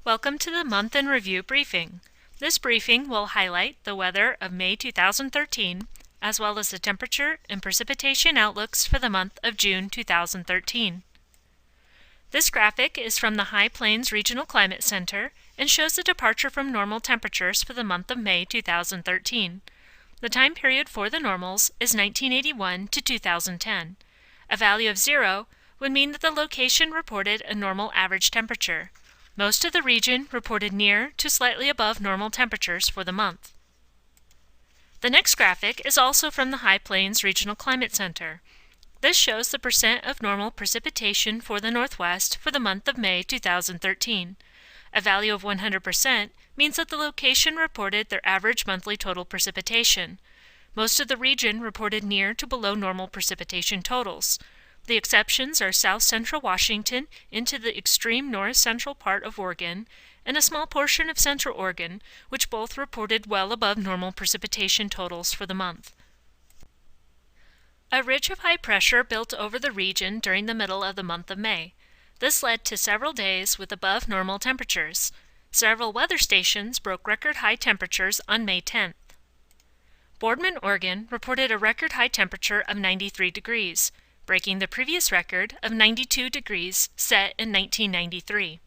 Welcome to the Month in Review briefing. This briefing will highlight the weather of May 2013, as well as the temperature and precipitation outlooks for the month of June 2013. This graphic is from the High Plains Regional Climate Center and shows the departure from normal temperatures for the month of May 2013. The time period for the normals is 1981 to 2010. A value of 0 would mean that the location reported a normal average temperature. Most of the region reported near to slightly above normal temperatures for the month. The next graphic is also from the High Plains Regional Climate Center. This shows the percent of normal precipitation for the Northwest for the month of May 2013. A value of 100% means that the location reported their average monthly total precipitation. Most of the region reported near to below normal precipitation totals. The exceptions are south-central Washington into the extreme north-central part of Oregon, and a small portion of central Oregon, which both reported well above normal precipitation totals for the month. A ridge of high pressure built over the region during the middle of the month of May. This led to several days with above normal temperatures. Several weather stations broke record high temperatures on May 10th. Boardman, Oregon reported a record high temperature of 93 degrees. Breaking the previous record of 92 degrees set in 1993.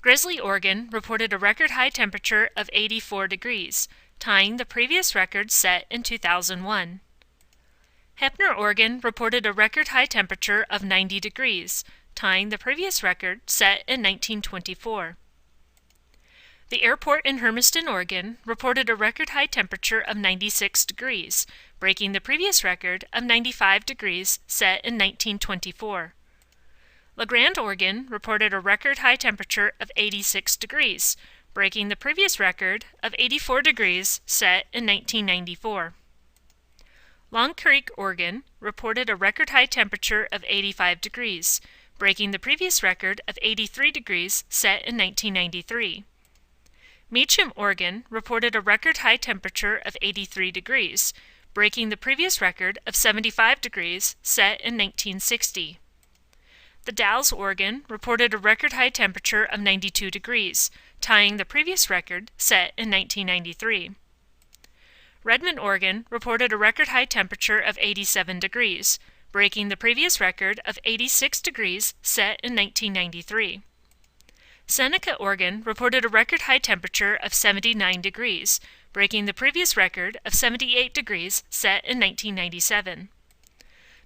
Grizzly, Oregon reported a record high temperature of 84 degrees, tying the previous record set in 2001. Heppner, Oregon reported a record high temperature of 90 degrees, tying the previous record set in 1924. The airport in Hermiston, Oregon reported a record high temperature of 96 degrees, breaking the previous record of 95 degrees set in 1924. La Grande, Oregon reported a record high temperature of 86 degrees, breaking the previous record of 84 degrees set in 1994. Long Creek, Oregon reported a record high temperature of 85 degrees, breaking the previous record of 83 degrees set in 1993. Meacham, Oregon reported a record high temperature of 83 degrees, breaking the previous record of 75 degrees set in 1960. The Dalles, Oregon reported a record high temperature of 92 degrees, tying the previous record set in 1993. Redmond, Oregon reported a record high temperature of 87 degrees, breaking the previous record of 86 degrees set in 1993. Seneca, Oregon reported a record high temperature of 79 degrees, breaking the previous record of 78 degrees set in 1997.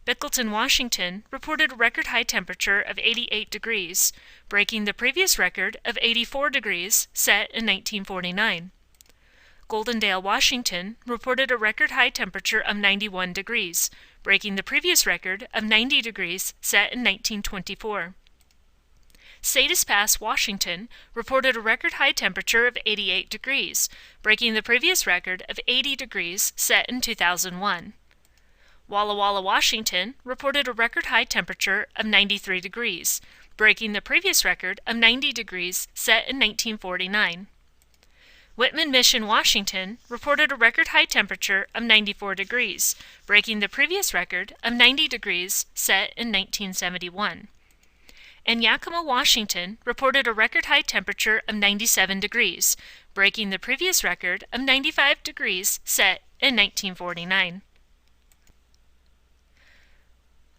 Pendleton, Washington reported a record high temperature of 88 degrees, breaking the previous record of 84 degrees set in 1949. Goldendale, Washington reported a record high temperature of 91 degrees, breaking the previous record of 90 degrees set in 1924. Sadish Pass, Washington reported a record high temperature of 88 degrees, breaking the previous record of 80 degrees set in 2001. Walla Walla, Washington reported a record high temperature of 93 degrees, breaking the previous record of 90 degrees set in 1949. Whitman Mission, Washington reported a record high temperature of 94 degrees, breaking the previous record of 90 degrees set in 1971. And Yakima, Washington reported a record high temperature of 97 degrees, breaking the previous record of 95 degrees set in 1949.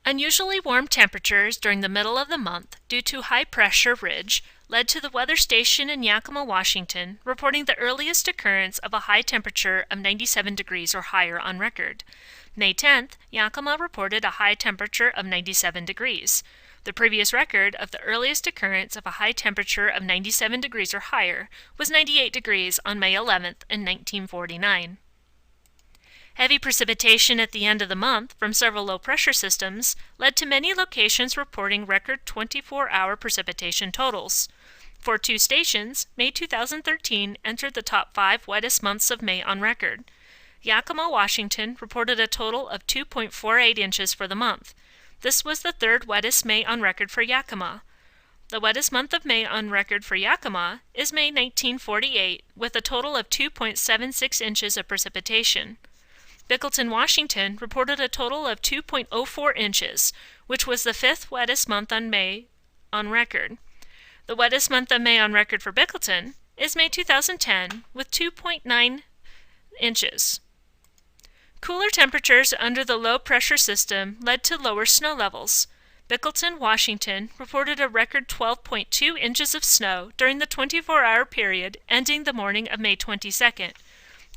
Unusually warm temperatures during the middle of the month due to high pressure ridge led to the weather station in Yakima, Washington reporting the earliest occurrence of a high temperature of 97 degrees or higher on record. May 10th, Yakima reported a high temperature of 97 degrees. The previous record of the earliest occurrence of a high temperature of 97 degrees or higher was 98 degrees on May 11th in 1949. Heavy precipitation at the end of the month from several low-pressure systems led to many locations reporting record 24-hour precipitation totals. For 2 stations, May 2013 entered the top 5 wettest months of May on record. Yakima, Washington reported a total of 2.48 inches for the month. This was the 3rd wettest May on record for Yakima. The wettest month of May on record for Yakima is May 1948, with a total of 2.76 inches of precipitation. Pendleton, Washington reported a total of 2.04 inches, which was the 5th wettest month on May on record. The wettest month of May on record for Pendleton is May 2010 with 2.9 inches. Cooler temperatures under the low-pressure system led to lower snow levels. Pendleton, Washington reported a record 12.2 inches of snow during the 24-hour period ending the morning of May 22nd.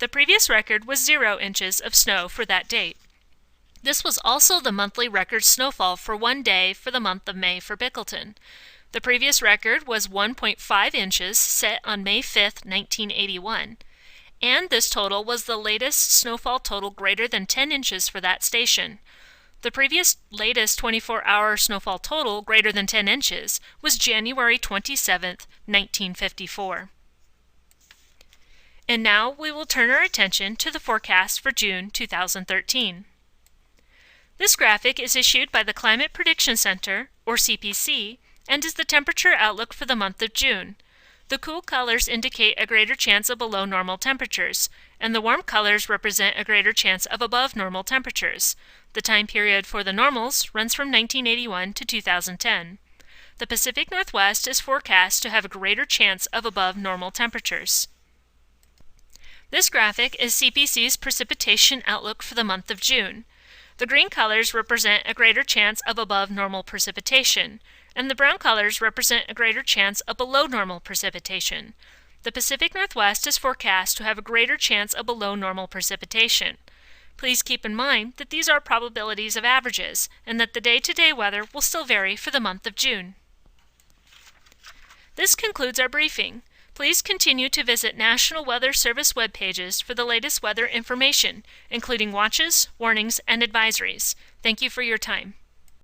The previous record was 0 inches of snow for that date. This was also the monthly record snowfall for one day for the month of May for Pendleton. The previous record was 1.5 inches set on May 5, 1981. And this total was the latest snowfall total greater than 10 inches for that station. The previous latest 24-hour snowfall total greater than 10 inches was January 27, 1954. And now we will turn our attention to the forecast for June 2013. This graphic is issued by the Climate Prediction Center, or CPC, and is the temperature outlook for the month of June. The cool colors indicate a greater chance of below normal temperatures, and the warm colors represent a greater chance of above normal temperatures. The time period for the normals runs from 1981 to 2010. The Pacific Northwest is forecast to have a greater chance of above normal temperatures. This graphic is CPC's precipitation outlook for the month of June. The green colors represent a greater chance of above normal precipitation, and the brown colors represent a greater chance of below normal precipitation. The Pacific Northwest is forecast to have a greater chance of below normal precipitation. Please keep in mind that these are probabilities of averages, and that the day-to-day weather will still vary for the month of June. This concludes our briefing. Please continue to visit National Weather Service web pages for the latest weather information, including watches, warnings, and advisories. Thank you for your time.